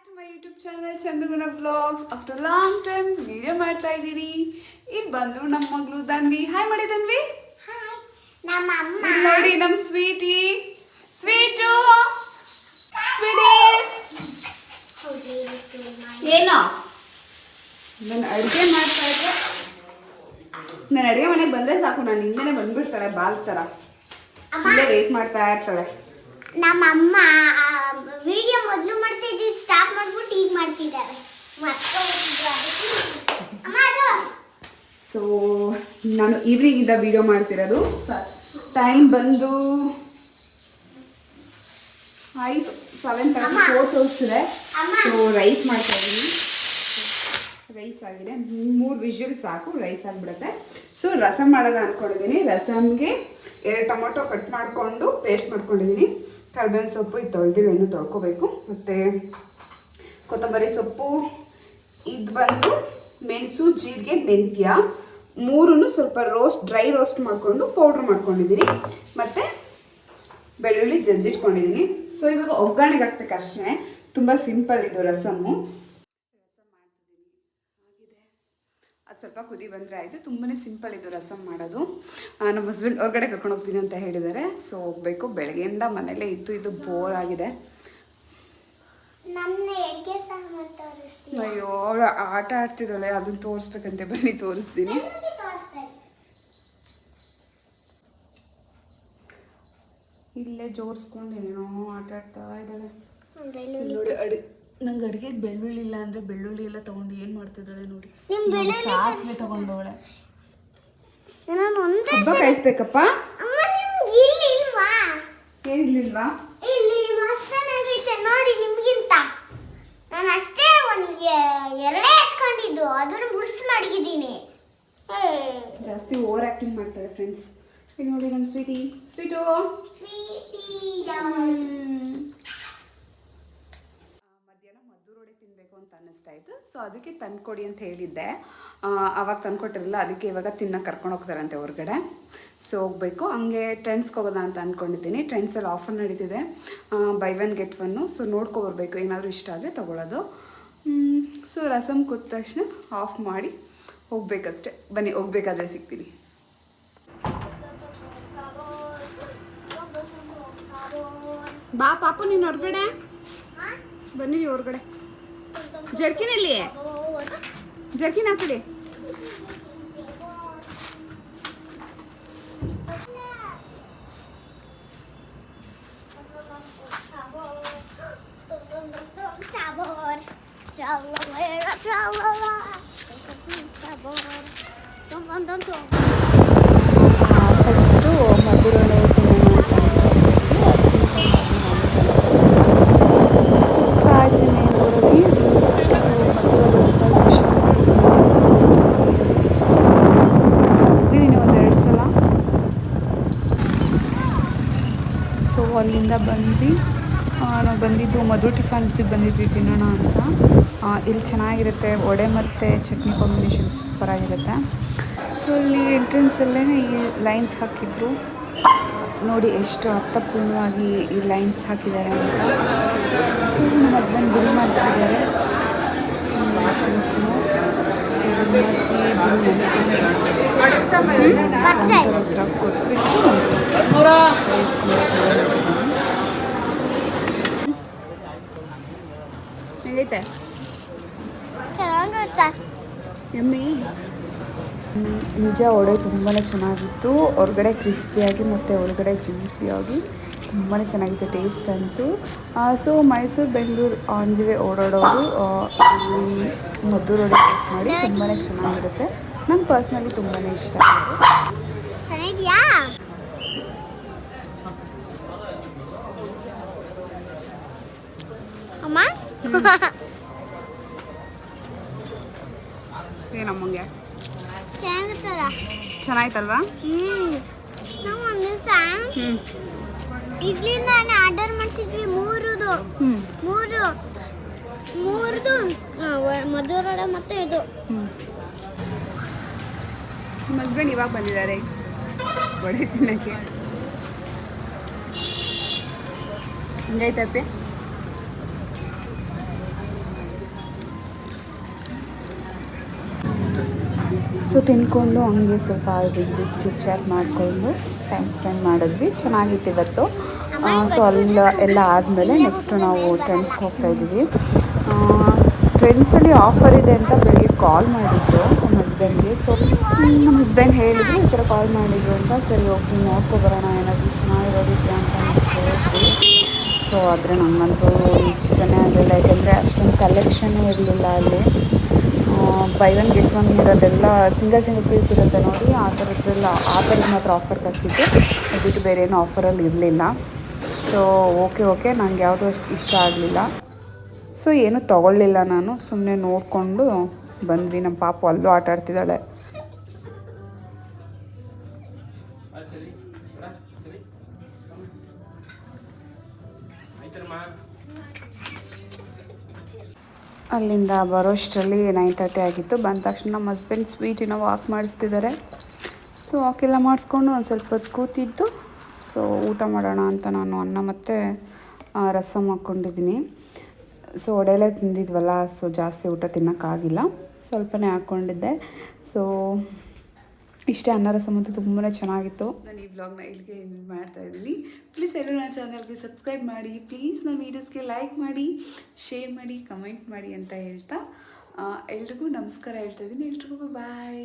Back to my YouTube channel Chanduguna vlogs. After long time video ಮಾಡ್ತಾ ಇದ್ದೀನಿ. ಇಲ್ಲಿ ಬಂದು ನಮ್ಮ ಮಗಳು ಧನ್ವಿ. ಹಾಯ್ ಮಾಡಿ ಧನ್ವಿ. ನೋಡಿ ನಮ್ಮ ಸ್ವೀಟು ಏನೋ ನಾನು ಅಡುಗೆ ಮಾಡ್ತಾ ಇದ್ದೆ. ನಾನು ಅಡುಗೆ ಮನೆಗೆ ಬಂದರೆ ಸಾಕು, ನಾನು ಹಿಂದೆನೇ ಬಂದ್ಬಿಡ್ತಾಳೆ ಬಾಲ್ ಥರ. ಇಲ್ಲೇ ವೇಟ್ ಮಾಡ್ತಾ ಇರ್ತಾಳೆ. ನಮ್ಮಮ್ಮ ವಿಡಿಯೋ ಮೊದಲು ಮಾಡ್ತಾ ಇದ್ದಿದ್ದು ಸ್ಟಾಪ್ ಮಾಡ್ಬಿಟ್ಟು ಈಗ ಮಾಡ್ತಿದ್ದಾರೆ. ಸೊ ನಾನು ಈವ್ನಿಂಗಿಂದ ವಿಡಿಯೋ ಮಾಡ್ತಿರೋದು. ಟೈಮ್ ಬಂದು 7:34 ತೋರಿಸ್ತಿದೆ. ಸೊ ರೈಸ್ ಮಾಡ್ತಾ ಇದ್ದೀನಿ. ರೈಸ್ ಆಗಿದೆ, 3 ವಿಷಲ್ ಸಾಕು, ರೈಸ್ ಆಗಿಬಿಡುತ್ತೆ. ಸೊ ರಸಮ್ ಮಾಡೋದ ಅಂದ್ಕೊಂಡಿದ್ದೀನಿ. ರಸಮ್ಗೆ 2 ಟೊಮೊಟೊ ಕಟ್ ಮಾಡಿಕೊಂಡು ಪೇಸ್ಟ್ ಮಾಡ್ಕೊಂಡಿದ್ದೀನಿ. ಕರಿಬೇವಿನ ಸೊಪ್ಪು ಇದು ತೊಳೆದಿಲ್ಲ, ಇನ್ನೂ ತೊಳ್ಕೊಬೇಕು. ಮತ್ತು ಕೊತ್ತಂಬರಿ ಸೊಪ್ಪು, ಇದು ಬಂದು ಮೆಣಸು, ಜೀರಿಗೆ, ಮೆಂತ್ಯ 3 ಸ್ವಲ್ಪ ಡ್ರೈ ರೋಸ್ಟ್ ಮಾಡಿಕೊಂಡು ಪೌಡ್ರ್ ಮಾಡ್ಕೊಂಡಿದ್ದೀನಿ. ಮತ್ತು ಬೆಳ್ಳುಳ್ಳಿ ಜಜ್ಜಿಟ್ಕೊಂಡಿದ್ದೀನಿ. ಸೊ ಇವಾಗ ಒಗ್ಗರಣೆಗೆ ಹಾಕ್ಬೇಕು ಅಷ್ಟೇ. ತುಂಬ ಸಿಂಪಲ್ ಇದು ರಸಮ್ಮು. ರಸಮ್ ಮಾಡ್ತಿದ್ದೀನಿ ಆಗಿದೆ. ಅದು ಸ್ವಲ್ಪ ಕುದಿ ಬಂದರೆ ಆಯಿತು. ತುಂಬಾ ಸಿಂಪಲ್ ಇದು ರಸಮ್ ಮಾಡೋದು. ನಮ್ಮ ಹಸ್ಬೆಂಡ್ ಹೊರಗಡೆ ಕರ್ಕೊಂಡು ಹೋಗ್ತೀನಿ ಅಂತ ಹೇಳಿದ್ದಾರೆ. ಸೊ ಹೋಗಬೇಕು. ಬೆಳಗ್ಗೆಯಿಂದ ಮನೇಲೇ ಇತ್ತು, ಇದು ಬೋರ್ ಆಗಿದೆ. ಅಯ್ಯೋ ಅವಳು ಆಟ ಆಡ್ತಿದ್ದಾಳೆ, ಅದನ್ನು ತೋರಿಸ್ಬೇಕಂತೆ. ಬನ್ನಿ ತೋರಿಸ್ತೀನಿ. ಇಲ್ಲೇ ಜೋಡಿಸ್ಕೊಂಡು ಏನೇನೋ ಆಟ ಆಡ್ತಾ ಇದ್ದಾಳೆ ನೋಡಿ. ನಂಗೆ ಅಡುಗೆಗೆ ಬೆಳ್ಳುಳ್ಳಿ ಇಲ್ಲ ಅಂದರೆ ಬೆಳ್ಳುಳ್ಳಿ ಎಲ್ಲ ತೊಗೊಂಡು ಏನು ಮಾಡ್ತಿದ್ದಾಳೆ ನೋಡಿ. ಸಾಸಿವೆ ತೊಗೊಂಡವಳೆ. ಹಬ್ಬ ಕಾಯಿಸ್ಬೇಕಪ್ಪ. ಏನಿರ್ಲಿಲ್ವಾ? ನೋಡಿ ನಿಮ್ಗಿಂತ ನಾನು ಅಷ್ಟೇ ಎರಡೇ ಎತ್ಕೊಂಡಿದ್ದು, ಅದನ್ನು ಬುಡ್ಸ್ ಮಡಗಿದ್ದೀನಿ. ಜಾಸ್ತಿ ಓವರ್ ಆ್ಯಕ್ಟಿಂಗ್ ಮಾಡ್ತಾರೆ ಫ್ರೆಂಡ್ಸ್. ಈಗ ನೋಡಿ ನಮ್ಮ ಸ್ವೀಟು ಮಧ್ಯಾಹ್ನ ಮದ್ದೂರೊಡೆ ತಿನ್ನಬೇಕು ಅಂತ ಅನ್ನಿಸ್ತಾ ಇತ್ತು. ಸೊ ಅದಕ್ಕೆ ತಂದ್ಕೊಡಿ ಅಂತ ಹೇಳಿದ್ದೆ. ಆವಾಗ ತಂದ್ಕೊಟ್ಟಿರಲಿಲ್ಲ, ಅದಕ್ಕೆ ಇವಾಗ ತಿನ್ನೋಕೆ ಕರ್ಕೊಂಡು ಹೋಗ್ತಾರಂತೆ ಹೊರಗಡೆ. ಸೊ ಹೋಗಬೇಕು. ಹಂಗೆ ಟ್ರೆಂಡ್ಸ್ಗೆ ಹೋಗೋದ ಅಂತ ಅಂದ್ಕೊಂಡಿದ್ದೀನಿ. ಟ್ರೆಂಡ್ಸಲ್ಲಿ ಆಫರ್ ನಡೀತಿದೆ, ಬೈ 1 get 1. ಸೊ ನೋಡ್ಕೊಬರ್ಬೇಕು, ಏನಾದರೂ ಇಷ್ಟ ಆದರೆ ತೊಗೊಳ್ಳೋದು. ಸೊ ರಸಮ್ ಕೂತ ತಕ್ಷಣ ಆಫ್ ಮಾಡಿ ಹೋಗ್ಬೇಕಷ್ಟೆ. ಬನ್ನಿ, ಹೋಗ್ಬೇಕಾದ್ರೆ ಸಿಗ್ತೀನಿ. ಬಾ ಪಾಪು, ನೀನು ಹೊರಗಡೆ ಬನ್ನಿ. ಹೊರಗಡೆ ಜರ್ಕಿನಲ್ಲಿ ಜರ್ಕಿನ್ ಹಾಕಿಡಿ. ಫಸ್ಟು ಮದ್ದೂರೊಡೆ ಸುತ್ತಾ ಇದ್ವಿ ಮೇನ್ ರೋಡಲ್ಲಿ. ಹೋಗಿದ್ದೀನಿ 1-2 ಸಲ. ಸೊ ಅಲ್ಲಿಂದ ಬಂದ್ವಿ. ನಾವು ಬಂದಿದ್ದು ಮಧು ಟಿಫನ್ಸಿಗೆ ಬಂದಿದ್ವಿ ತಿನ್ನೋಣ ಅಂತ. ಇಲ್ಲಿ ಚೆನ್ನಾಗಿರುತ್ತೆ, ವಡೆ ಮತ್ತು ಚಟ್ನಿ ಕಾಂಬಿನೇಷನ್ ಸೂಪರಾಗಿರುತ್ತೆ. ಸೊ ಇಲ್ಲಿ ಎಂಟ್ರೆನ್ಸಲ್ಲೇ ಈ ಲೈನ್ಸ್ ಹಾಕಿದ್ರು ನೋಡಿ, ಎಷ್ಟು ಅರ್ಥಪೂರ್ಣವಾಗಿ ಈ ಲೈನ್ಸ್ ಹಾಕಿದ್ದಾರೆ ಅಂತ. ಸೊ ನಮ್ಮ ಹಸ್ಬೆಂಡ್ ಬಿಲ್ ಮಾಡಿಸ್ತಿದ್ದಾರೆ. ಸೊ ಕೊಟ್ಬಿಟ್ಟು ಹೇಗೈತೆ? ಎಮ್ಮಿ ನಿಜ ವಡೆ ತುಂಬಾ ಚೆನ್ನಾಗಿತ್ತು. ಹೊರಗಡೆ ಕ್ರಿಸ್ಪಿಯಾಗಿ ಮತ್ತು ಒಳಗಡೆ ಜ್ಯೂಸಿಯಾಗಿ ತುಂಬಾ ಚೆನ್ನಾಗಿತ್ತು ಟೇಸ್ಟ್ ಅಂತೂ. So Mysuru Bengaluru on the way ಓಡಾಡೋರು ಇಲ್ಲಿ ಮದ್ದೂರೊಡೆ ಟೇಸ್ಟ್ ಮಾಡಿ ತುಂಬಾ ಚೆನ್ನಾಗಿರುತ್ತೆ. ನಂಗೆ ಪರ್ಸ್ನಲಿ ತುಂಬಾ ಇಷ್ಟ. ಚೆನ್ನಾಗಿದೆಯಾ? ಅಮ್ಮ ಏನಮ್ಮಂಗೆ ಚೆನ್ನಾಗಿತ್ತಲ್ವಾ? ನಾವು ಒಂದು ದಿವಸ ಇಡ್ಲಿ ನಾನು ಆರ್ಡರ್ ಮಾಡಿಸಿದ್ವಿ. ಮೂರುದು ಮದ್ದೂರೊಡೆ ಮತ್ತು ಇದು. ನಿಮ್ಮ ಹಸ್ಬೆಂಡ್ ಇವಾಗ ಬಂದಿದ್ದಾರೆ ವಡೆ ತಿನ್ನೋಕ್ಕೆ. ಹಂಗೈತಪ್ಪೆ ಸೊ ತಿಂದ್ಕೊಂಡು ಹಂಗೆ ಸ್ವಲ್ಪ ಇದು ಚಿಟ್ ಚಾಟ್ ಮಾಡಿಕೊಂಡು ಟೈಮ್ ಸ್ಪೆಂಡ್ ಮಾಡಿದ್ವಿ. ಚೆನ್ನಾಗಿತ್ತು ಇವತ್ತು. ಸೊ ಎಲ್ಲ ಆದಮೇಲೆ ನೆಕ್ಸ್ಟು ನಾವು ಟ್ರೆಂಡ್ಸ್ಗೆ ಹೋಗ್ತಾಯಿದ್ದೀವಿ. ಟ್ರೆಂಡ್ಸಲ್ಲಿ ಆಫರ್ ಇದೆ ಅಂತ ಬೆಳಿಗ್ಗೆ ಕಾಲ್ ಮಾಡಿದ್ರು ನಮ್ಮ ಹಸ್ಬೆಂಡ್ಗೆ. ಸೊ ನಮ್ಮ ಹಸ್ಬೆಂಡ್ ಹೇಳಿದ್ರು ಈ ಥರ ಕಾಲ್ ಮಾಡಿದ್ರು ಅಂತ. ಸರಿ ಹೋಗಿ ನೋಡ್ಕೊಬರೋಣ ಏನಾದರೂ ಚೆನ್ನಾಗಿರೋದಿದೆ ಅಂತ ಹೇಳಿದ್ವಿ. ಸೊ ಆದರೆ ನನಗಂತೂ ಇಷ್ಟನೇ ಆಗಲಿಲ್ಲ, ಯಾಕೆಂದರೆ ಅಷ್ಟೊಂದು ಕಲೆಕ್ಷನ್ನೇ ಇರಲಿಲ್ಲ ಅಲ್ಲಿ. ಬೈ ಒನ್ ಗೆಟ್ ಒನ್ ಇರೋದೆಲ್ಲ ಸಿಂಗಲ್ ಪೀಸ್ ಇರುತ್ತೆ ನೋಡಿ, ಆ ಥರದ್ದೆಲ್ಲ ಆ ಥರದ್ದು ಮಾತ್ರ ಆಫರ್ ಬರ್ತಿತ್ತು. ಅದು ಬಿಟ್ಟು ಬೇರೆ ಏನೂ ಆಫರಲ್ಲಿ ಇರಲಿಲ್ಲ. ಸೊ ಓಕೆ ನನಗೆ ಯಾವುದೂ ಅಷ್ಟು ಇಷ್ಟ ಆಗಲಿಲ್ಲ. ಸೊ ಏನೂ ತೊಗೊಳ್ಳಿಲ್ಲ ನಾನು, ಸುಮ್ಮನೆ ನೋಡಿಕೊಂಡು ಬಂದ್ವಿ. ನಮ್ಮ ಪಾಪು ಅಲ್ಲೂ ಆಟ ಆಡ್ತಿದ್ದಾಳೆ. ಅಲ್ಲಿಂದ ಬರೋಷ್ಟರಲ್ಲಿ 9:30 ಆಗಿತ್ತು. ಬಂದ ತಕ್ಷಣ ನಮ್ಮ ಹಸ್ಬೆಂಡ್ ಸ್ವೀಟಿನ ವಾಕ್ ಮಾಡಿಸ್ತಿದ್ದಾರೆ. ಸೊ ವಾಕೆಲ್ಲ ಮಾಡಿಸ್ಕೊಂಡು ಒಂದು ಸ್ವಲ್ಪ ಹೊತ್ತು ಕೂತಿದ್ದು. ಸೊ ಊಟ ಮಾಡೋಣ ಅಂತ ನಾನು ಅನ್ನ ಮತ್ತು ರಸಮ್ ಹಾಕ್ಕೊಂಡಿದ್ದೀನಿ. ಸೊ ಒಡೆಯಲ್ಲೇ ತಿಂದಿದ್ವಲ್ಲ, ಸೊ ಜಾಸ್ತಿ ಊಟ ತಿನ್ನೋಕ್ಕಾಗಿಲ್ಲ, ಸ್ವಲ್ಪನೇ ಹಾಕ್ಕೊಂಡಿದ್ದೆ. ಸೊ ಇಷ್ಟೇ, ಅನ್ನ ರಸಮ್ ಅಂತೂ ತುಂಬಾ ಚೆನ್ನಾಗಿತ್ತು. ನಾನು ಈ ವ್ಲಾಗ್ನ ಇಲ್ಲಿಗೆ ಮಾಡ್ತಾಯಿದ್ದೀನಿ. ಪ್ಲೀಸ್ ಎಲ್ಲರೂ ನನ್ನ ಚಾನಲ್ಗೆ ಸಬ್ಸ್ಕ್ರೈಬ್ ಮಾಡಿ, ಪ್ಲೀಸ್ ನನ್ನ ವೀಡಿಯೋಸ್ಗೆ ಲೈಕ್ ಮಾಡಿ, ಶೇರ್ ಮಾಡಿ, ಕಮೆಂಟ್ ಮಾಡಿ ಅಂತ ಹೇಳ್ತಾ ಎಲ್ರಿಗೂ ನಮಸ್ಕಾರ ಹೇಳ್ತಾಯಿದ್ದೀನಿ. ಎಲ್ರಿಗೂ ಬಾಯ್.